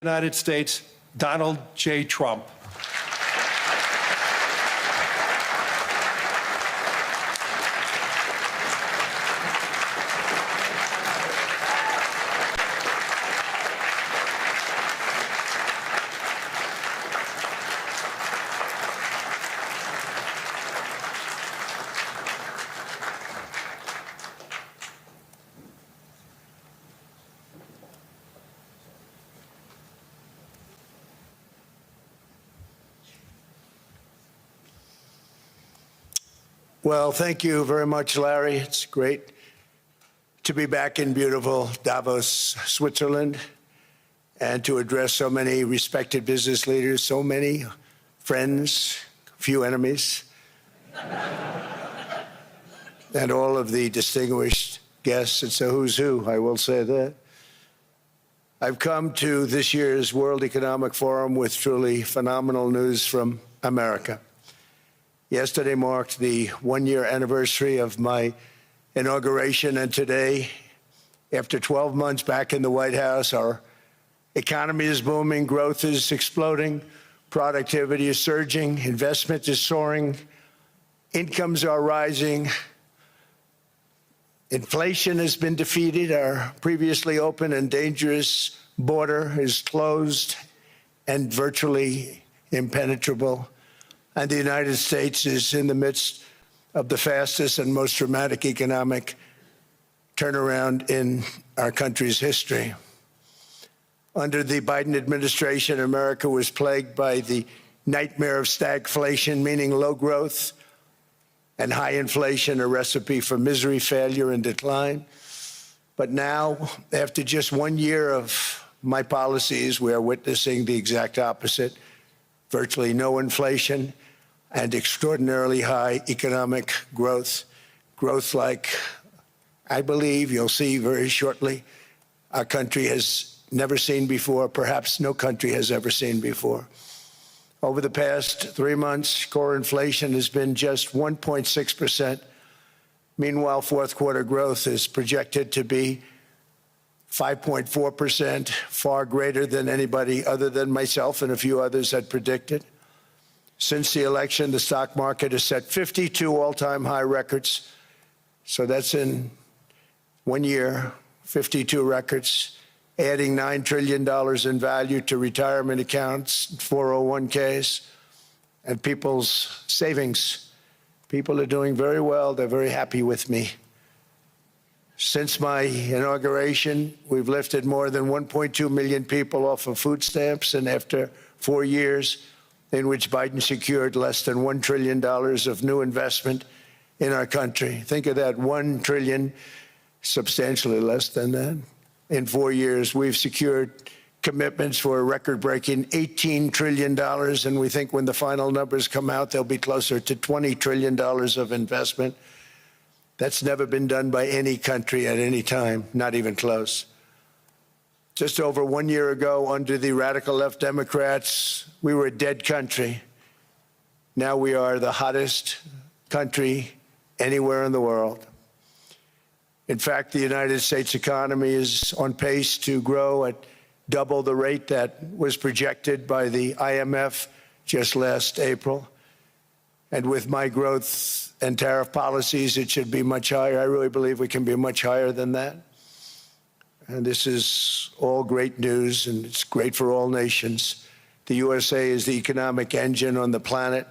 United States, Donald J. Trump. Well, thank you very much, Larry. It's great to be back in beautiful Davos, Switzerland, and to address so many respected business leaders, so many friends, few enemies, and all of the distinguished guests. It's a who's who, I will say that. I've come to this year's World Economic Forum with truly phenomenal news from America. Yesterday marked the one-year anniversary of my inauguration, and today, after 12 months back in the White House, our economy is booming, growth is exploding, productivity is surging, investment is soaring, incomes are rising, inflation has been defeated, our previously open and dangerous border is closed and virtually impenetrable. And the United States is in the midst of the fastest and most dramatic economic turnaround in our country's history. Under the Biden administration, America was plagued by the nightmare of stagflation, meaning low growth and high inflation, a recipe for misery, failure, and decline. But now, after just 1 year of my policies, we are witnessing the exact opposite: virtually no inflation and extraordinarily high economic growth. Growth like, I believe, you'll see very shortly, our country has never seen before, perhaps no country has ever seen before. Over the past 3 months, core inflation has been just 1.6%. Meanwhile, fourth quarter growth is projected to be 5.4%, far greater than anybody other than myself and a few others had predicted. Since the election, the stock market has set 52 all-time high records. So that's in 1 year, 52 records, adding $9 trillion in value to retirement accounts, 401ks, and people's savings. People are doing very well. They're very happy with me. Since my inauguration, we've lifted more than 1.2 million people off of food stamps, and after 4 years, in which Biden secured less than $1 trillion of new investment in our country. Think of that, $1 trillion, substantially less than that. In 4 years, we've secured commitments for a record-breaking $18 trillion, and we think when the final numbers come out, they'll be closer to $20 trillion of investment. That's never been done by any country at any time, not even close. Just over 1 year ago, under the radical left Democrats, we were a dead country. Now we are the hottest country anywhere in the world. In fact, the United States economy is on pace to grow at double the rate that was projected by the IMF just last April. And with my growth and tariff policies, it should be much higher. I really believe we can be much higher than that. And this is all great news, and it's great for all nations. The USA is the economic engine on the planet,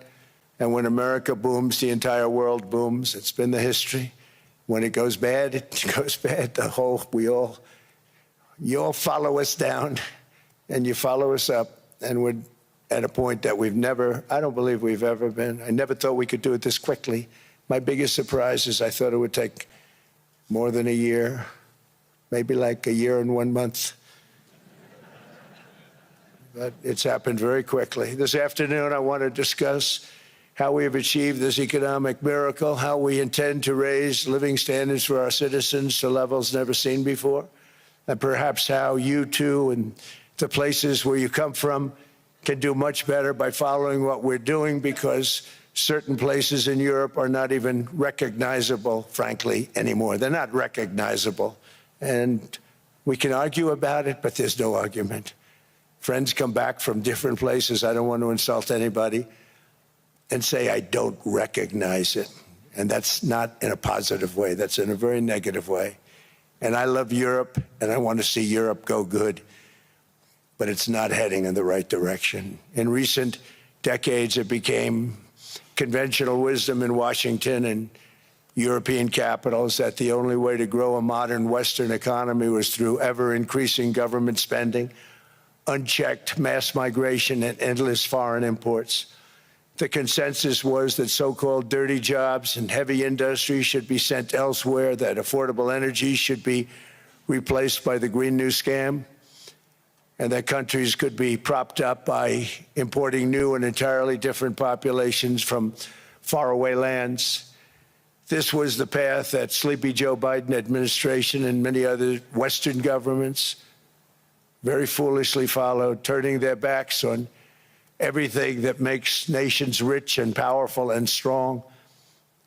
and when America booms, the entire world booms. It's been the history. When it goes bad, it goes bad. You all follow us down, and you follow us up, and we're at a point that I don't believe we've ever been. I never thought we could do it this quickly. My biggest surprise is I thought it would take more than a year. Maybe like a year and 1 month. But it's happened very quickly. This afternoon, I want to discuss how we have achieved this economic miracle, how we intend to raise living standards for our citizens to levels never seen before, and perhaps how you too and the places where you come from can do much better by following what we're doing, because certain places in Europe are not even recognizable, frankly, anymore. They're not recognizable. And we can argue about it, but there's no argument. Friends come back from different places. I don't want to insult anybody, and say, I don't recognize it. And that's not in a positive way. That's in a very negative way. And I love Europe, and I want to see Europe go good, but it's not heading in the right direction. In recent decades, it became conventional wisdom in Washington and European capitals that the only way to grow a modern Western economy was through ever-increasing government spending, unchecked mass migration, and endless foreign imports. The consensus was that so-called dirty jobs and heavy industry should be sent elsewhere, that affordable energy should be replaced by the Green New Scam, and that countries could be propped up by importing new and entirely different populations from faraway lands. This was the path that sleepy Joe Biden administration and many other Western governments very foolishly followed, turning their backs on everything that makes nations rich and powerful and strong.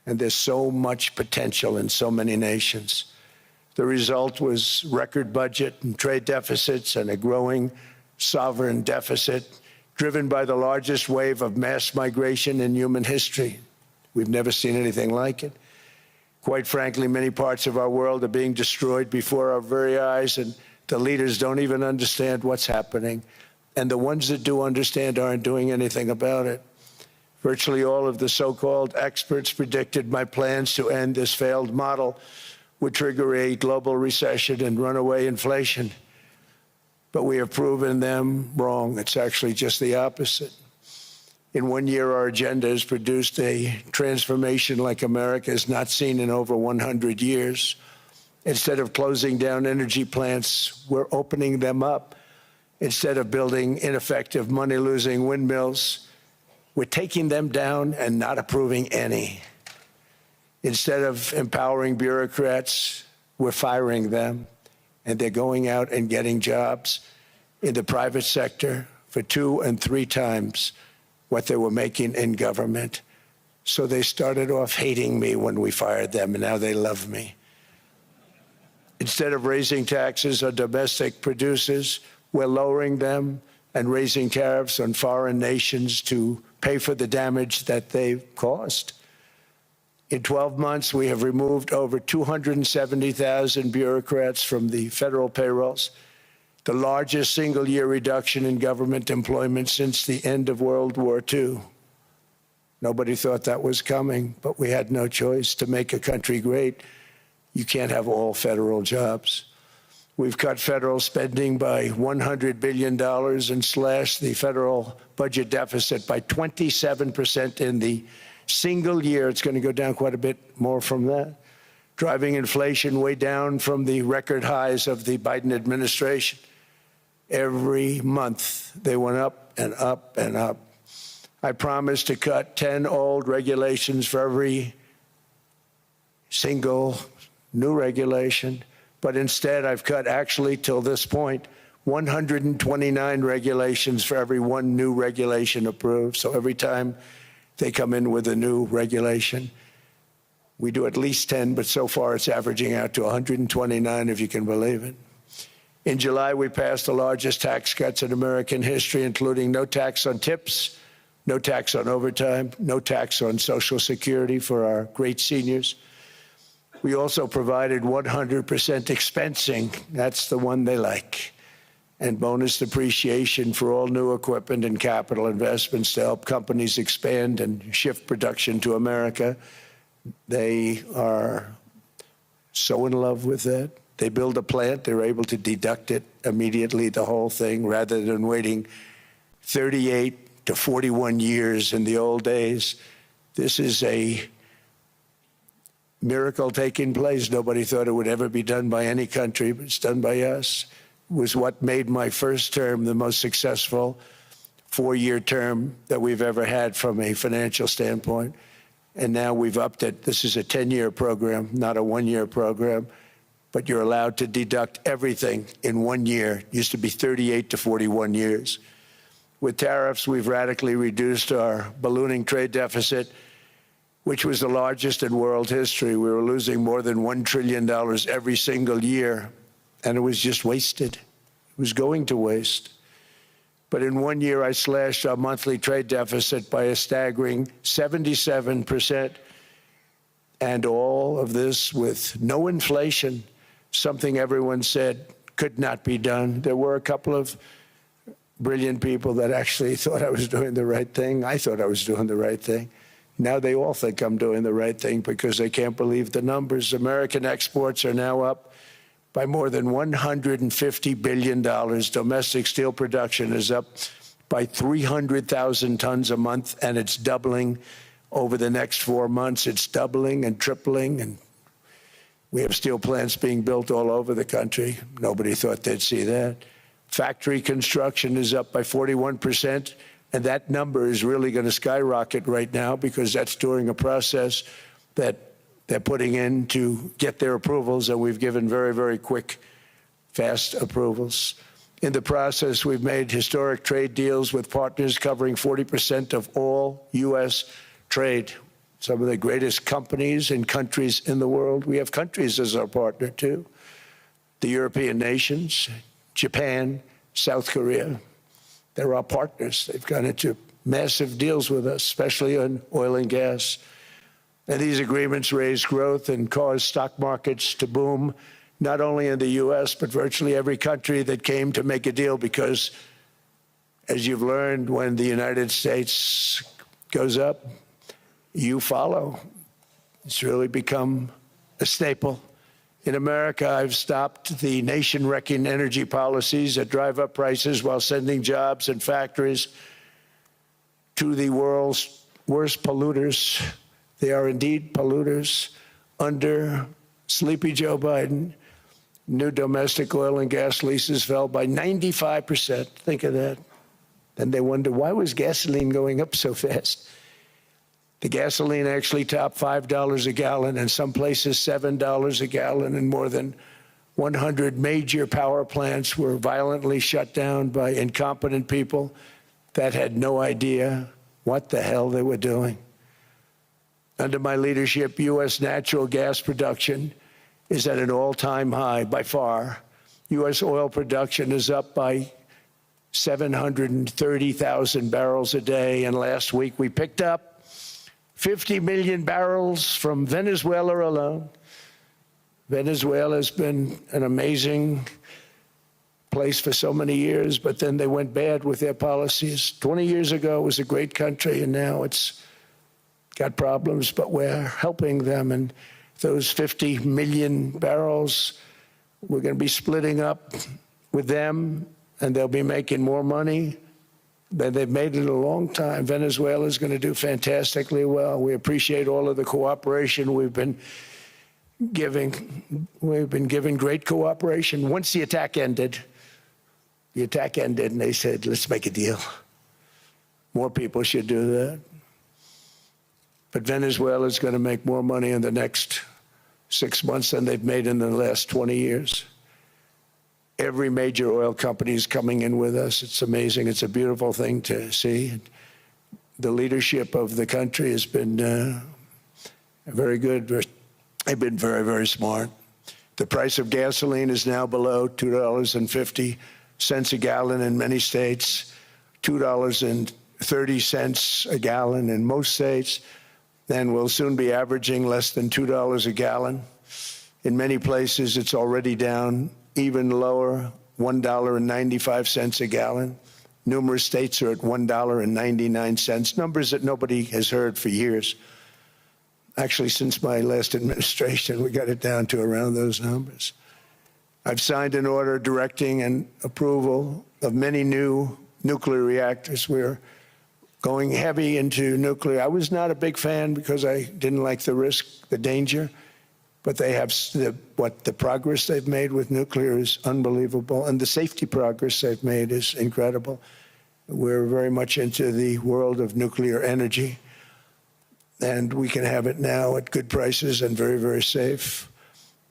And there's so much potential in so many nations. The result was record budget and trade deficits and a growing sovereign deficit driven by the largest wave of mass migration in human history. We've never seen anything like it. Quite frankly, many parts of our world are being destroyed before our very eyes, and the leaders don't even understand what's happening. And the ones that do understand aren't doing anything about it. Virtually all of the so-called experts predicted my plans to end this failed model would trigger a global recession and runaway inflation. But we have proven them wrong. It's actually just the opposite. In 1 year, our agenda has produced a transformation like America has not seen in over 100 years. Instead of closing down energy plants, we're opening them up. Instead of building ineffective, money-losing windmills, we're taking them down and not approving any. Instead of empowering bureaucrats, we're firing them, and they're going out and getting jobs in the private sector for 2 and 3 times what they were making in government. So they started off hating me when we fired them, and now they love me. Instead of raising taxes on domestic producers, we're lowering them and raising tariffs on foreign nations to pay for the damage that they've caused. In 12 months, we have removed over 270,000 bureaucrats from the federal payrolls, the largest single-year reduction in government employment since the end of World War II. Nobody thought that was coming, but we had no choice. To make a country great, you can't have all federal jobs. We've cut federal spending by $100 billion and slashed the federal budget deficit by 27% in the single year. It's going to go down quite a bit more from that, driving inflation way down from the record highs of the Biden administration. Every month, they went up and up and up. I promised to cut 10 old regulations for every single new regulation. But instead, I've cut, actually, till this point, 129 regulations for every 1 new regulation approved. So every time they come in with a new regulation, we do at least 10, but so far it's averaging out to 129, if you can believe it. In July, we passed the largest tax cuts in American history, including no tax on tips, no tax on overtime, no tax on Social Security for our great seniors. We also provided 100% expensing, that's the one they like, and bonus depreciation for all new equipment and capital investments to help companies expand and shift production to America. They are so in love with that. They build a plant, they're able to deduct it immediately, the whole thing, rather than waiting 38 to 41 years in the old days. This is a miracle taking place. Nobody thought it would ever be done by any country, but it's done by us. It was what made my first term the most successful 4-year term that we've ever had from a financial standpoint. And now we've upped it. This is a 10-year program, not a 1-year program. But you're allowed to deduct everything in 1 year. It used to be 38 to 41 years. With tariffs, we've radically reduced our ballooning trade deficit, which was the largest in world history. We were losing more than $1 trillion every single year, and it was just wasted. It was going to waste. But in 1 year, I slashed our monthly trade deficit by a staggering 77%. And all of this with no inflation, something everyone said could not be done. There were a couple of brilliant people that actually thought I was doing the right thing. I thought I was doing the right thing. Now they all think I'm doing the right thing because they can't believe the numbers. American exports are now up by more than $150 billion. Domestic steel production is up by 300,000 tons a month, and it's doubling over the next 4 months. It's doubling and tripling, and we have steel plants being built all over the country. Nobody thought they'd see that. Factory construction is up by 41%, and that number is really going to skyrocket right now because that's during a process that they're putting in to get their approvals, and we've given very, very quick, fast approvals. In the process, we've made historic trade deals with partners covering 40% of all U.S. trade. Some of the greatest companies and countries in the world. We have countries as our partner, too. The European nations, Japan, South Korea. They're our partners. They've gone into massive deals with us, especially on oil and gas. And these agreements raise growth and cause stock markets to boom, not only in the U.S., but virtually every country that came to make a deal, because, as you've learned, when the United States goes up, you follow. It's really become a staple. In America, I've stopped the nation-wrecking energy policies that drive up prices while sending jobs and factories to the world's worst polluters. They are indeed polluters. Under sleepy Joe Biden, new domestic oil and gas leases fell by 95%. Think of that. Then they wonder, why was gasoline going up so fast? The gasoline actually topped $5 a gallon, and some places $7 a gallon, and more than 100 major power plants were violently shut down by incompetent people that had no idea what the hell they were doing. Under my leadership, U.S. natural gas production is at an all-time high by far. U.S. oil production is up by 730,000 barrels a day, and last week we picked up 50 million barrels from Venezuela alone. Venezuela has been an amazing place for so many years, but then they went bad with their policies. 20 years ago, it was a great country, and now it's got problems, but we're helping them. And those 50 million barrels, we're going to be splitting up with them, and they'll be making more money than they've made in a long time. Venezuela is going to do fantastically well. We appreciate all of the cooperation we've been giving. We've been giving great cooperation. Once the attack ended, and they said, let's make a deal. More people should do that. But Venezuela is going to make more money in the next 6 months than they've made in the last 20 years. Every major oil company is coming in with us. It's amazing. It's a beautiful thing to see. The leadership of the country has been very good. They've been very, very smart. The price of gasoline is now below $2.50 a gallon in many states, $2.30 a gallon in most states. Then we'll soon be averaging less than $2 a gallon. In many places, it's already down even lower, $1.95 a gallon. Numerous states are at $1.99, numbers that nobody has heard for years. Actually, since my last administration, we got it down to around those numbers. I've signed an order directing and approval of many new nuclear reactors. We're going heavy into nuclear. I was not a big fan because I didn't like the risk, the danger, but they have the progress they've made with nuclear is unbelievable, and the safety progress they've made is incredible. We're very much into the world of nuclear energy, and we can have it now at good prices and very, very safe.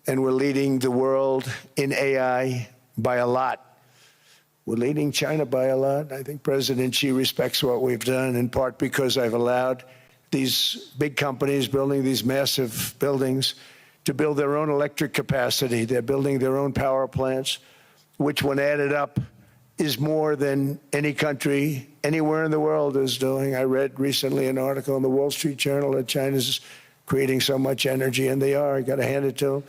And we're leading the world in AI by a lot. We're leading China by a lot. I think President Xi respects what we've done, in part because I've allowed these big companies building these massive buildings to build their own electric capacity. They're building their own power plants, which when added up is more than any country anywhere in the world is doing. I read recently an article in the Wall Street Journal that China's creating so much energy, and they are. I got to hand it to them.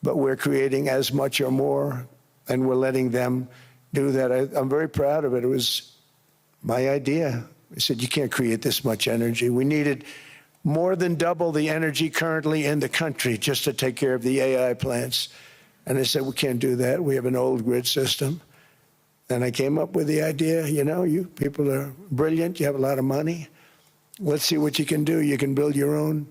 But we're creating as much or more, and we're letting them do that. I'm very proud of it. It was my idea. I said, you can't create this much energy. We needed more than double the energy currently in the country just to take care of the AI plants. And I said, we can't do that. We have an old grid system. And I came up with the idea, you know, you people are brilliant. You have a lot of money. Let's see what you can do. You can build your own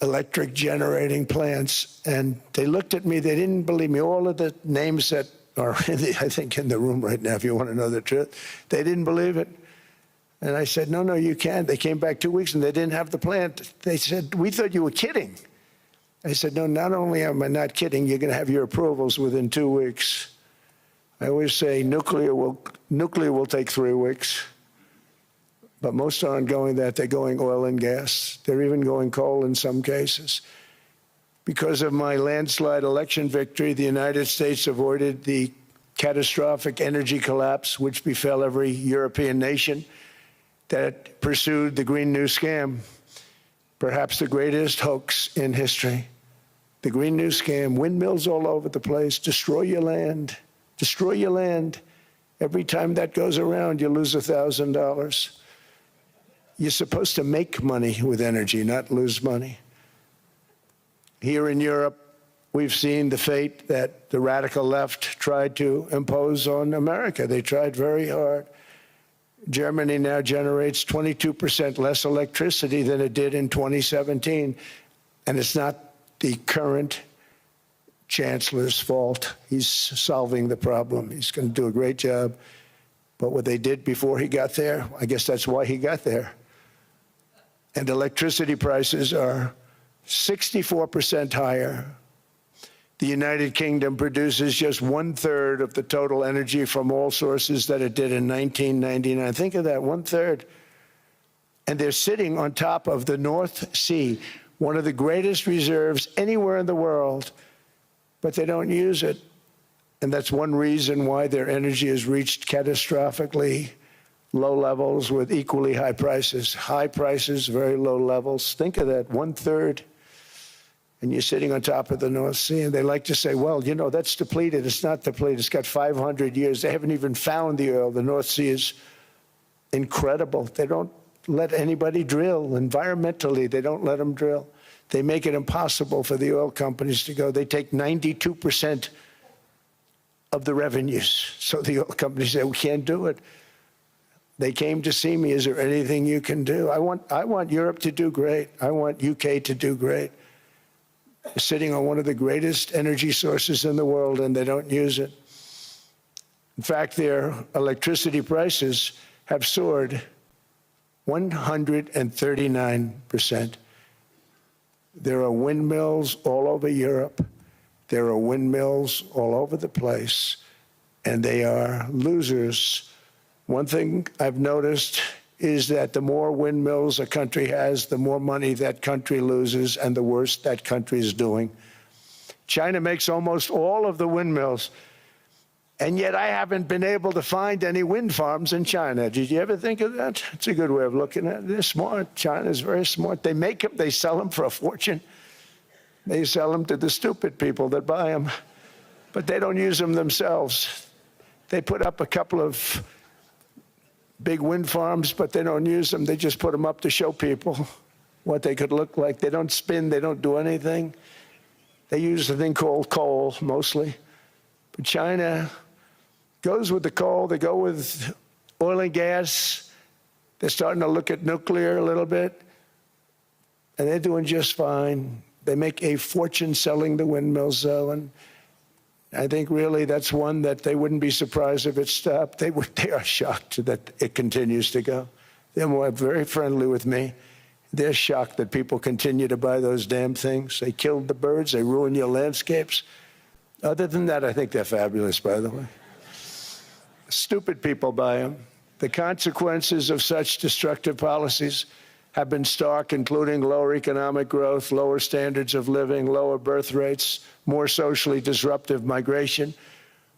electric generating plants. And they looked at me. They didn't believe me. All of the names that are, I think, in the room right now, if you want to know the truth, they didn't believe it. And I said, no, you can't. They came back 2 weeks and they didn't have the plant. They said, we thought you were kidding. I said, no, not only am I not kidding, you're going to have your approvals within 2 weeks. I always say nuclear will take 3 weeks. But most aren't going that. They're going oil and gas. They're even going coal in some cases. Because of my landslide election victory, the United States avoided the catastrophic energy collapse which befell every European nation that pursued the Green New Scam, perhaps the greatest hoax in history. The Green New Scam, windmills all over the place, destroy your land, destroy your land. Every time that goes around, you lose $1,000. You're supposed to make money with energy, not lose money. Here in Europe, we've seen the fate that the radical left tried to impose on America. They tried very hard. Germany now generates 22% less electricity than it did in 2017. And it's not the current chancellor's fault. He's solving the problem. He's going to do a great job. But what they did before he got there, I guess that's why he got there. And electricity prices are 64% higher. The United Kingdom produces just 1/3 of the total energy from all sources that it did in 1999. Think of that, 1/3. And they're sitting on top of the North Sea, one of the greatest reserves anywhere in the world, but they don't use it. And that's one reason why their energy has reached catastrophically low levels with equally high prices. High prices, very low levels. Think of that, 1/3. And you're sitting on top of the North Sea, and they like to say, well, you know, that's depleted. It's not depleted. It's got 500 years. They haven't even found the oil. The North Sea is incredible. They don't let anybody drill. Environmentally, they don't let them drill. They make it impossible for the oil companies to go. They take 92% of the revenues. So the oil companies say, we can't do it. They came to see me. Is there anything you can do? I want Europe to do great. I want UK to do great. They're sitting on one of the greatest energy sources in the world, and they don't use it. In fact, their electricity prices have soared 139%. There are windmills all over Europe. There are windmills all over the place, and they are losers. One thing I've noticed is that the more windmills a country has, the more money that country loses and the worse that country is doing. China makes almost all of the windmills, and yet I haven't been able to find any wind farms in China. Did you ever think of that? It's a good way of looking at it. They're smart. China's very smart. They make them, they sell them for a fortune. They sell them to the stupid people that buy them, but they don't use them themselves. They put up a couple of big wind farms, but they don't use them. They just put them up to show people what they could look like. They don't spin. They don't do anything. They use a thing called coal, mostly. But China goes with the coal. They go with oil and gas. They're starting to look at nuclear a little bit, and they're doing just fine. They make a fortune selling the windmills, though, and I think really that's one that they wouldn't be surprised if it stopped. They are shocked that it continues to go. They're very friendly with me. They're shocked that people continue to buy those damn things. They killed the birds. They ruin your landscapes. Other than that, I think they're fabulous, by the way. Stupid people buy them. The consequences of such destructive policies have been stark, including lower economic growth, lower standards of living, lower birth rates, more socially disruptive migration,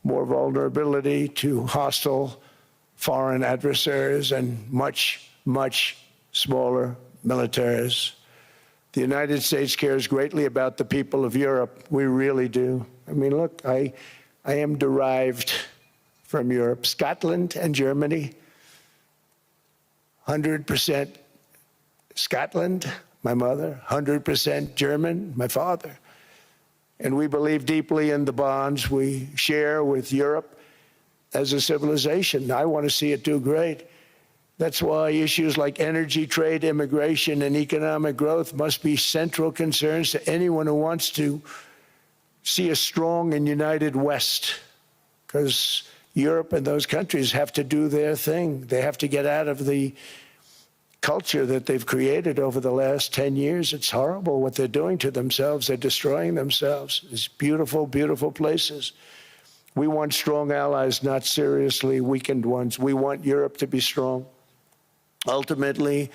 more vulnerability to hostile foreign adversaries, and much, much smaller militaries. The United States cares greatly about the people of Europe. We really do. I mean, look, I am derived from Europe. Scotland and Germany, 100% Scotland, my mother, 100% German, my father. And we believe deeply in the bonds we share with Europe as a civilization. I want to see it do great. That's why issues like energy, trade, immigration, and economic growth must be central concerns to anyone who wants to see a strong and united West, because Europe and those countries have to do their thing. They have to get out of the culture that they've created over the last 10 years. It's horrible what they're doing to themselves. They're destroying themselves. These beautiful, beautiful places. We want strong allies, not seriously weakened ones. We want Europe to be strong. Ultimately,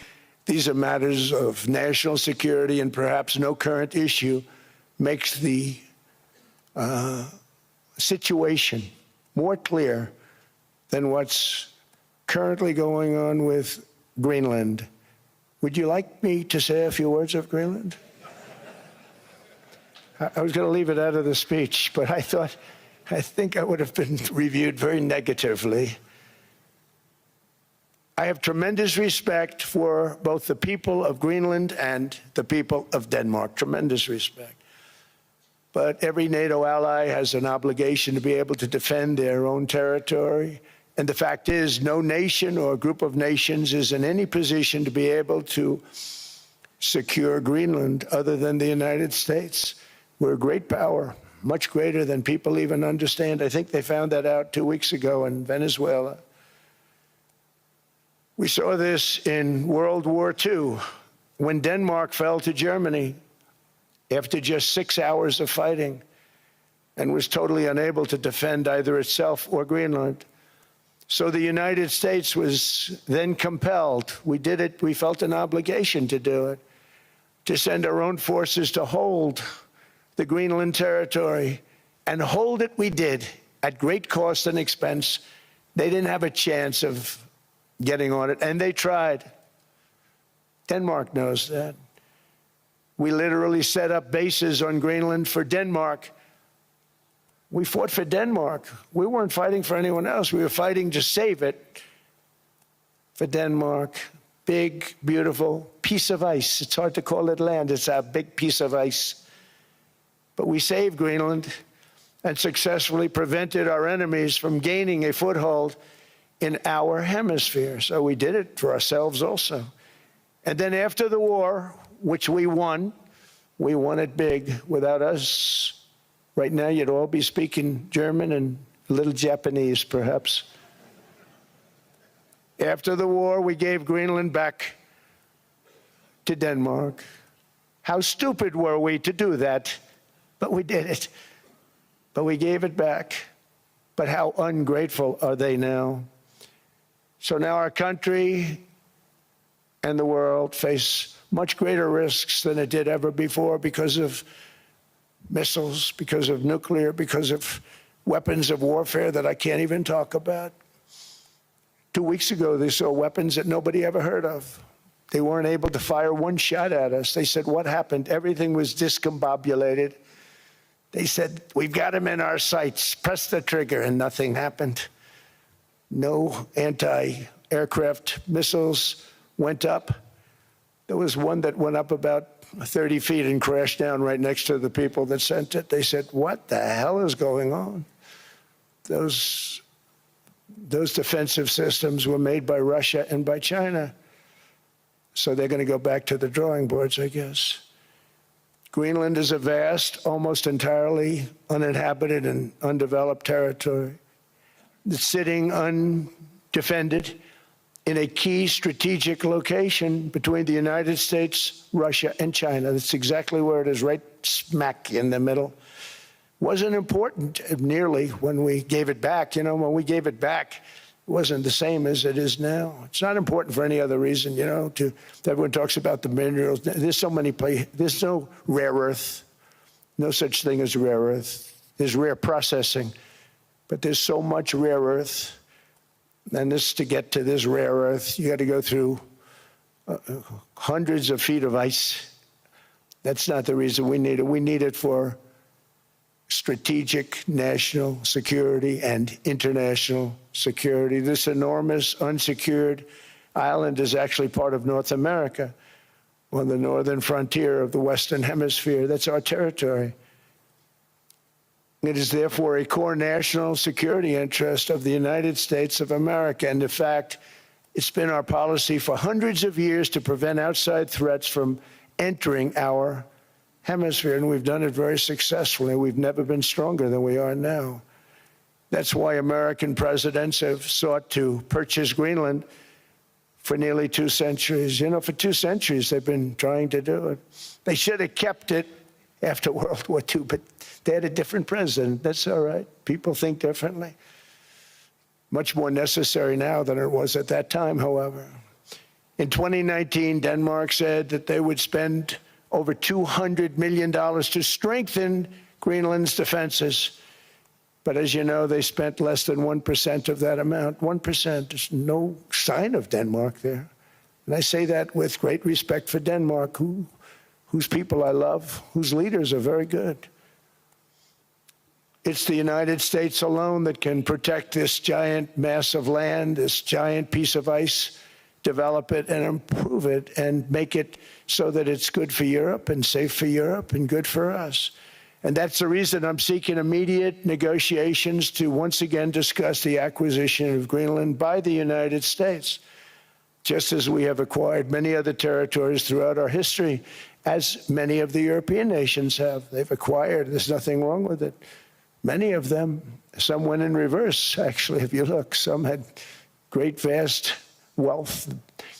these are matters of national security, and perhaps no current issue makes the situation more clear than what's currently going on with Greenland. Would you like me to say a few words of Greenland? I was going to leave it out of the speech, but I think I would have been reviewed very negatively. I have tremendous respect for both the people of Greenland and the people of Denmark, tremendous respect. But every NATO ally has an obligation to be able to defend their own territory. And the fact is, no nation or group of nations is in any position to be able to secure Greenland other than the United States. We're a great power, much greater than people even understand. I think they found that out 2 weeks ago in Venezuela. We saw this in World War II, when Denmark fell to Germany after just 6 hours of fighting and was totally unable to defend either itself or Greenland. So the United States was then compelled, we did it, we felt an obligation to do it, to send our own forces to hold the Greenland territory, and hold it we did at great cost and expense. They didn't have a chance of getting on it, and they tried. Denmark knows that. We literally set up bases on Greenland for Denmark. We fought for Denmark. We weren't fighting for anyone else. We were fighting to save it for Denmark. Big, beautiful piece of ice. It's hard to call it land. It's a big piece of ice. But we saved Greenland and successfully prevented our enemies from gaining a foothold in our hemisphere. So we did it for ourselves also. And then after the war, which we won it big. Without us, right now you'd all be speaking German and a little Japanese, perhaps. After the war, we gave Greenland back to Denmark. How stupid were we to do that? But we did it. But we gave it back. But how ungrateful are they now? So now our country and the world face much greater risks than it did ever before because of missiles, because of nuclear, because of weapons of warfare that I can't even talk about. 2 weeks ago, they saw weapons that nobody ever heard of. They weren't able to fire one shot at us. They said, what happened? Everything was discombobulated. They said, we've got them in our sights. Press the trigger, and nothing happened. No anti-aircraft missiles went up. There was one that went up about 30 feet and crashed down right next to the people that sent it. They said, what the hell is going on? Those defensive systems were made by Russia and by China. So they're going to go back to the drawing boards, I guess. Greenland is a vast, almost entirely uninhabited and undeveloped territory. It's sitting undefended in a key strategic location between the United States, Russia, and China. That's exactly where it is, right smack in the middle. Wasn't important nearly when we gave it back. You know, when we gave it back, it wasn't the same as it is now. It's not important for any other reason, you know, everyone talks about the minerals. There's so many places. There's no rare earth, no such thing as rare earth. There's rare processing. but there's so much rare earth. And to get to this rare earth, you got to go through hundreds of feet of ice. That's not the reason we need it. We need it for strategic national security and international security. This enormous unsecured island is actually part of North America, on the northern frontier of the Western Hemisphere. That's our territory. It is therefore a core national security interest of the United States of America. And in fact, it's been our policy for hundreds of years to prevent outside threats from entering our hemisphere, and we've done it very successfully. We've never been stronger than we are now. That's why American presidents have sought to purchase Greenland for nearly 2 centuries. You know, for 2 centuries they've been trying to do it. They should have kept it after World War II, but they had a different president. That's all right. People think differently. Much more necessary now than it was at that time, however. In 2019, Denmark said that they would spend over $200 million to strengthen Greenland's defenses. But as you know, they spent less than 1% of that amount. 1%. There's no sign of Denmark there. And I say that with great respect for Denmark, whose people I love, whose leaders are very good. It's the United States alone that can protect this giant mass of land, this giant piece of ice, develop it and improve it and make it so that it's good for Europe and safe for Europe and good for us. And that's the reason I'm seeking immediate negotiations to once again discuss the acquisition of Greenland by the United States, just as we have acquired many other territories throughout our history, as many of the European nations have. They've acquired, there's nothing wrong with it. Many of them, some went in reverse, actually, if you look. Some had great, vast wealth,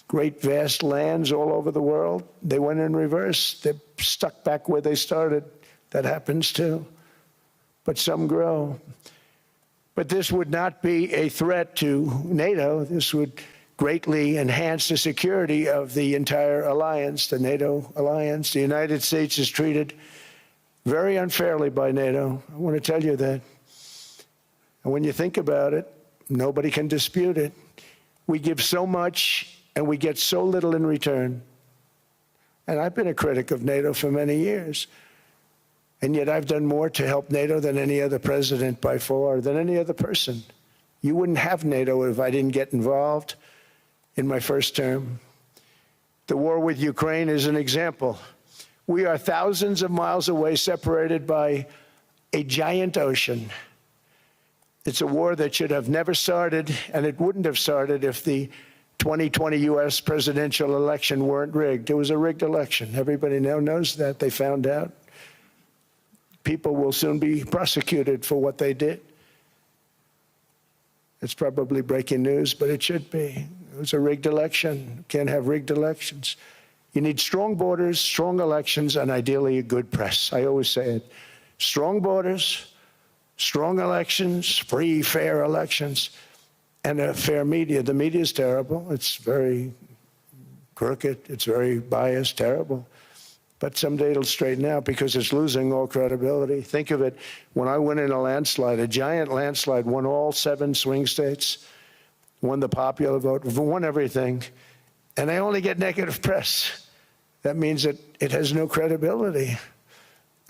great, vast lands all over the world. They went in reverse. They're stuck back where they started. That happens too. But some grow. But this would not be a threat to NATO. This would greatly enhance the security of the entire alliance, the NATO alliance. The United States is treated very unfairly by NATO. I want to tell you that. And when you think about it, nobody can dispute it. We give so much and we get so little in return. And I've been a critic of NATO for many years. And yet I've done more to help NATO than any other president by far, than any other person. You wouldn't have NATO if I didn't get involved in my first term. The war with Ukraine is an example. We are thousands of miles away, separated by a giant ocean. It's a war that should have never started, and it wouldn't have started if the 2020 U.S. presidential election weren't rigged. It was a rigged election. Everybody now knows that. They found out. People will soon be prosecuted for what they did. It's probably breaking news, but it should be. It was a rigged election. You can't have rigged elections. You need strong borders, strong elections, and ideally a good press. I always say it. Strong borders, strong elections, free, fair elections, and a fair media. The media is terrible. It's very crooked. It's very biased, terrible. But someday it'll straighten out because it's losing all credibility. Think of it. When I went in a landslide, a giant landslide, won all 7 swing states, won the popular vote, won everything, and I only get negative press. That means that it has no credibility.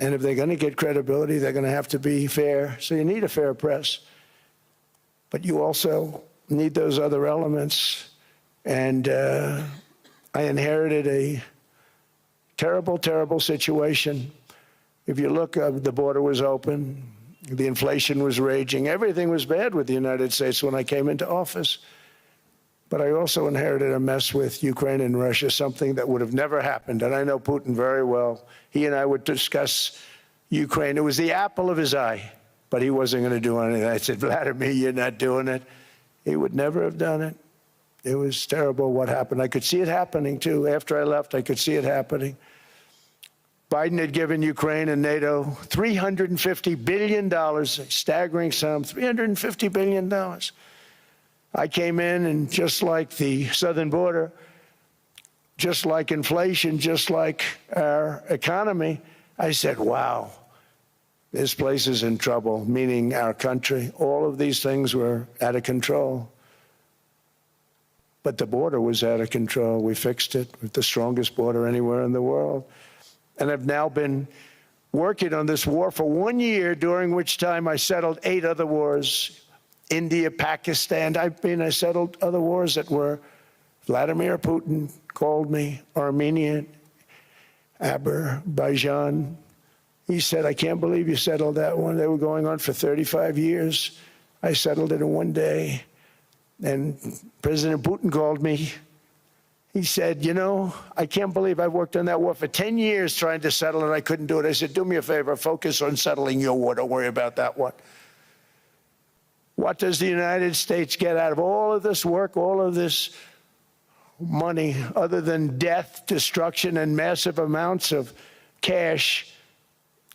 And if they're going to get credibility, they're going to have to be fair. So you need a fair press. But you also need those other elements. And I inherited a terrible, terrible situation. If you look, the border was open. The inflation was raging. Everything was bad with the United States when I came into office. But I also inherited a mess with Ukraine and Russia, something that would have never happened. And I know Putin very well. He and I would discuss Ukraine. It was the apple of his eye, but he wasn't going to do anything. I said, Vladimir, you're not doing it. He would never have done it. It was terrible what happened. I could see it happening, too. After I left, I could see it happening. Biden had given Ukraine and NATO $350 billion, a staggering sum, $350 billion. I came in, and just like the southern border, just like inflation, just like our economy, I said, wow, This place is in trouble, meaning our country. All of these things were out of control. But the border was out of control. We fixed it with the strongest border anywhere in the world. And I've now been working on this war for 1 year, during which time I settled 8 other wars. India, Pakistan. I settled other wars that were. Vladimir Putin called me, Armenia, Azerbaijan. He said, I can't believe you settled that one. They were going on for 35 years. I settled it in 1 day. And President Putin called me. He said, you know, I can't believe I worked on that war for 10 years trying to settle it. I couldn't do it. I said, do me a favor, focus on settling your war. Don't worry about that one. What does the United States get out of all of this work, all of this money, other than death, destruction, and massive amounts of cash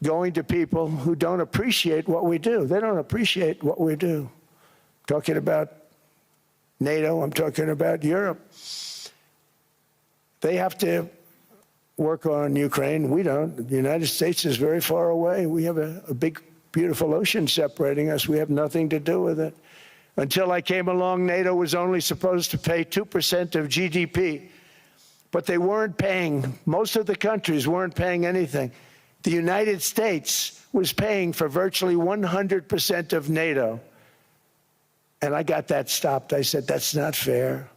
going to people who don't appreciate what we do? They don't appreciate what we do. I'm talking about NATO, I'm talking about Europe. They have to work on Ukraine. We don't. The United States is very far away. We have a big, beautiful ocean separating us. We have nothing to do with it. Until I came along, NATO was only supposed to pay 2% of GDP, but they weren't paying. Most of the countries weren't paying anything. The United States was paying for virtually 100% of NATO. And I got that stopped. I said, that's not fair.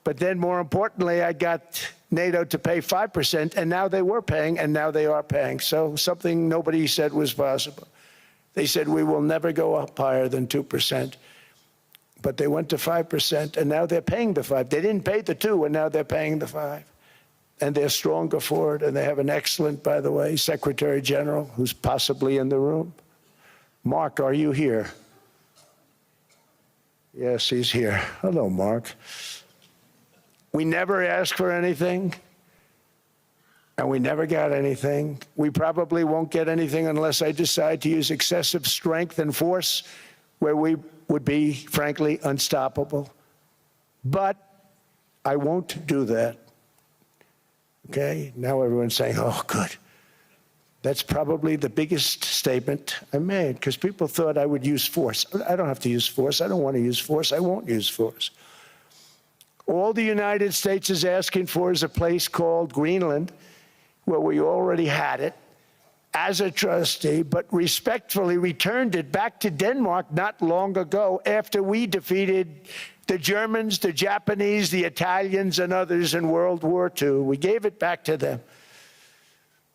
But then, more importantly, I got NATO to pay 5%, and now they were paying, and now they are paying. So something nobody said was possible. They said, we will never go up higher than 2%. But they went to 5%, and now they're paying the 5. They didn't pay the 2, and now they're paying the 5. And they're stronger for it, and they have an excellent, by the way, Secretary General, who's possibly in the room. Mark, are you here? Yes, he's here. Hello, Mark. We never asked for anything, and we never got anything. We probably won't get anything unless I decide to use excessive strength and force, where we would be, frankly, unstoppable. But I won't do that. Okay? Now everyone's saying, oh, good. That's probably the biggest statement I made, because people thought I would use force. I don't have to use force. I don't want to use force. I won't use force. All the United States is asking for is a place called Greenland, where we already had it as a trustee, but respectfully returned it back to Denmark not long ago, after we defeated the Germans, the Japanese, the Italians, and others in World War II. We gave it back to them.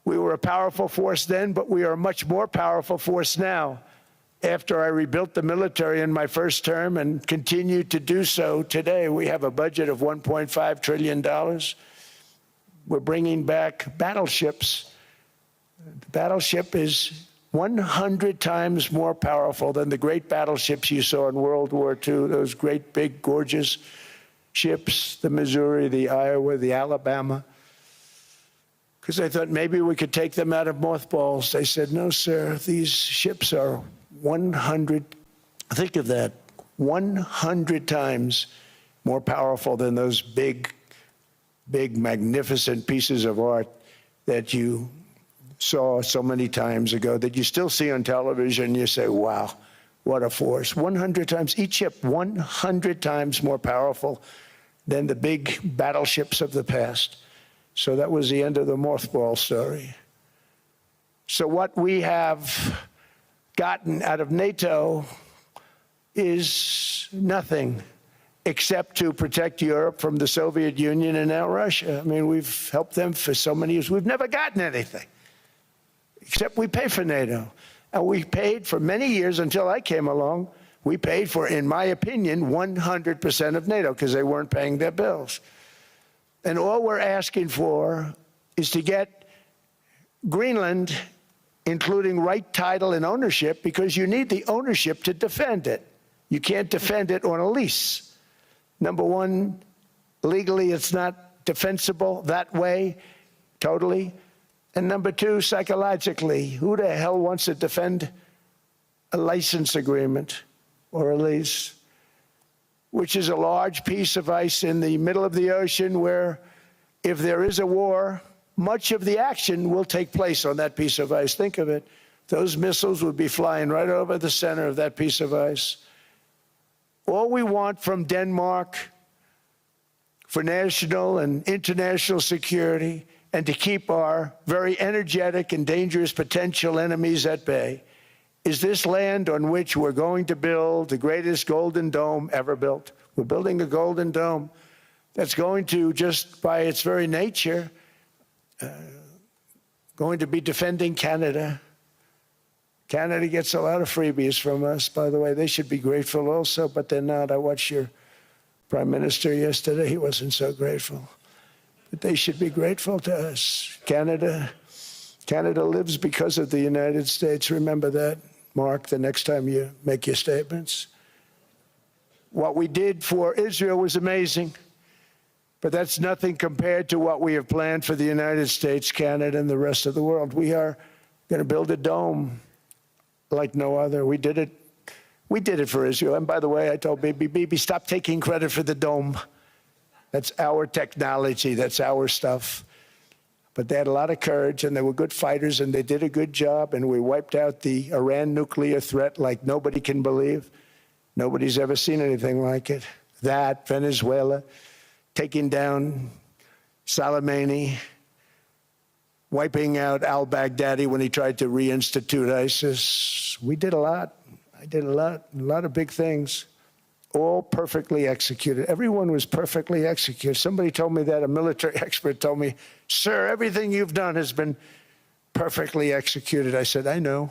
We were a powerful force then, but we are a much more powerful force now, after I rebuilt the military in my first term and continue to do so today. We have a budget of $1.5 trillion. We're bringing back battleships. The battleship is 100 times more powerful than the great battleships you saw in World War II, those great, big, gorgeous ships, the Missouri, the Iowa, the Alabama. Because I thought maybe we could take them out of mothballs. They said, no, sir, these ships are 100, think of that, 100 times more powerful than those big, magnificent pieces of art that you saw so many times ago, that you still see on television. You say, wow, what a force. 100 times, each ship 100 times more powerful than the big battleships of the past. So that was the end of the mothball story. So what we have gotten out of NATO is nothing, except to protect Europe from the Soviet Union and now Russia. I mean, we've helped them for so many years. We've never gotten anything, except we pay for NATO. And we paid for many years until I came along. We paid for, in my opinion, 100% of NATO, because they weren't paying their bills. And all we're asking for is to get Greenland, including right title and ownership, because you need the ownership to defend it. You can't defend it on a lease. Number one, legally it's not defensible that way, totally. And number two, psychologically, who the hell wants to defend a license agreement or a lease, which is a large piece of ice in the middle of the ocean, where if there is a war, much of the action will take place on that piece of ice. Think of it. those missiles would be flying right over the center of that piece of ice. All we want from Denmark for national and international security and to keep our very energetic and dangerous potential enemies at bay is this land on which we're going to build the greatest golden dome ever built. We're building a golden dome that's going to, just by its very nature, going to be defending Canada. Canada gets a lot of freebies from us, by the way. They should be grateful also, but they're not. I watched your Prime Minister yesterday. He wasn't so grateful. But they should be grateful to us. Canada lives because of the United States. Remember that, Mark, the next time you make your statements. What we did for Israel was amazing, but that's nothing compared to what we have planned for the United States, Canada, and the rest of the world. We are going to build a dome like no other. We did it for Israel. And by the way, I told Bibi, stop taking credit for the dome. That's our technology. That's our stuff. But they had a lot of courage, and they were good fighters, and they did a good job, and we wiped out the Iran nuclear threat like nobody can believe. Nobody's ever seen anything like it. That, Venezuela, taking down Soleimani, wiping out al-Baghdadi when he tried to reinstitute ISIS. We did a lot. I did a lot of big things, all perfectly executed. Everyone was perfectly executed. Somebody told me that, a military expert told me, sir, everything you've done has been perfectly executed. I said, I know.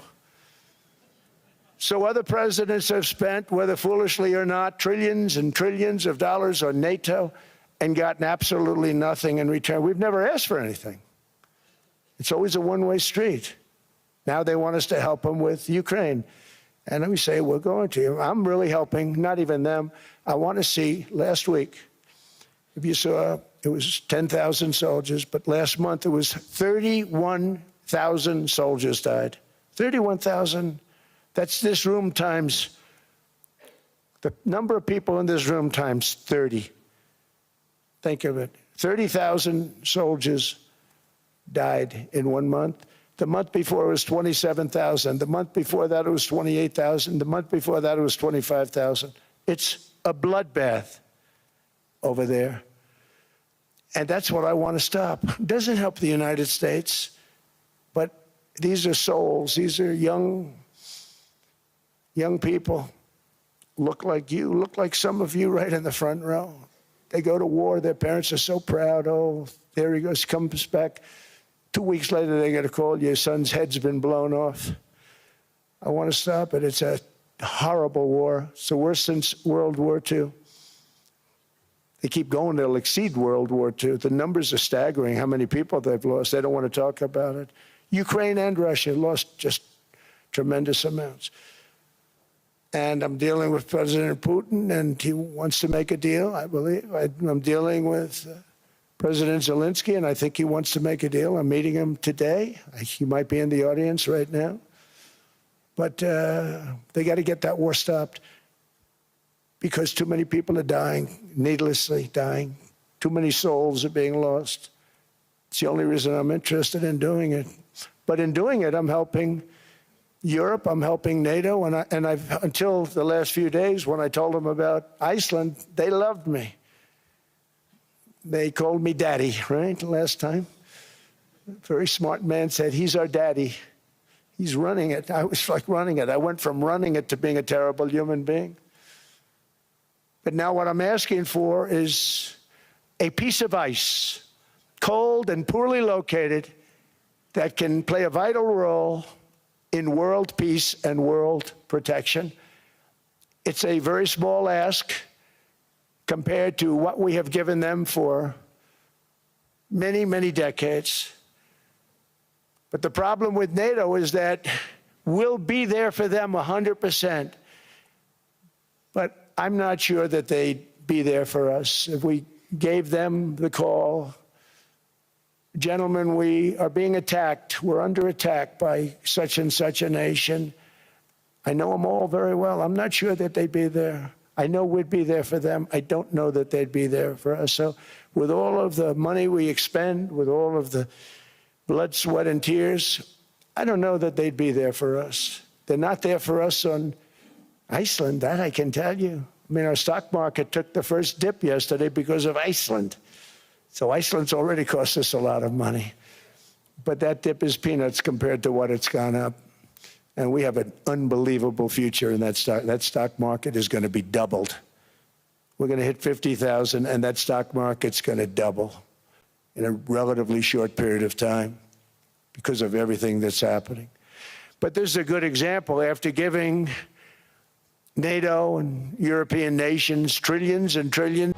So other presidents have spent, whether foolishly or not, trillions and trillions of dollars on NATO and gotten absolutely nothing in return. We've never asked for anything. It's always a one-way street. Now they want us to help them with Ukraine. And we say, we're going to. I'm really helping, not even them. I want to see, last week, if you saw, it was 10,000 soldiers, but last month it was 31,000 soldiers died. 31,000. That's this room times, the number of people in this room times 30. Think of it. 30,000 soldiers died in 1 month. The month before it was 27,000. The month before that it was 28,000. The month before that it was 25,000. It's a bloodbath over there. And that's what I want to stop. It doesn't help the United States, but these are souls. These are young people. Look like you, look like some of you right in the front row. They go to war. Their parents are so proud. Oh, there he goes, comes back. 2 weeks later, they get a call, your son's head's been blown off. I want to stop it. It's a horrible war. It's the worst since World War II. They keep going, they'll exceed World War II. The numbers are staggering, how many people they've lost. They don't want to talk about it. Ukraine and Russia lost just tremendous amounts. And I'm dealing with President Putin, and he wants to make a deal, I believe. I'm dealing with President Zelensky, and I think he wants to make a deal. I'm meeting him today. He might be in the audience right now. But they got to get that war stopped because too many people are dying, needlessly dying. Too many souls are being lost. It's the only reason I'm interested in doing it. But in doing it, I'm helping Europe, I'm helping NATO, and I've until the last few days when I told them about Iceland, they loved me. They called me daddy, right, last time. A very smart man said, he's our daddy. He's running it. I was like running it. I went from running it to being a terrible human being. But now what I'm asking for is a piece of ice, cold and poorly located, that can play a vital role in world peace and world protection. It's a very small ask compared to what we have given them for many, many decades. But the problem with NATO is that we'll be there for them 100%. But I'm not sure that they'd be there for us if we gave them the call. Gentlemen, we are being attacked. We're under attack by such and such a nation. I know them all very well. I'm not sure that they'd be there. I know we'd be there for them. I don't know that they'd be there for us. So with all of the money we expend, with all of the blood, sweat, and tears, I don't know that they'd be there for us. They're not there for us on Iceland, that I can tell you. I mean, our stock market took the first dip yesterday because of Iceland. So Iceland's already cost us a lot of money. But that dip is peanuts compared to what it's gone up. And we have an unbelievable future in that stock. That stock market is going to be doubled. We're going to hit 50,000, and that stock market's going to double in a relatively short period of time because of everything that's happening. But this is a good example. After giving NATO and European nations trillions and trillions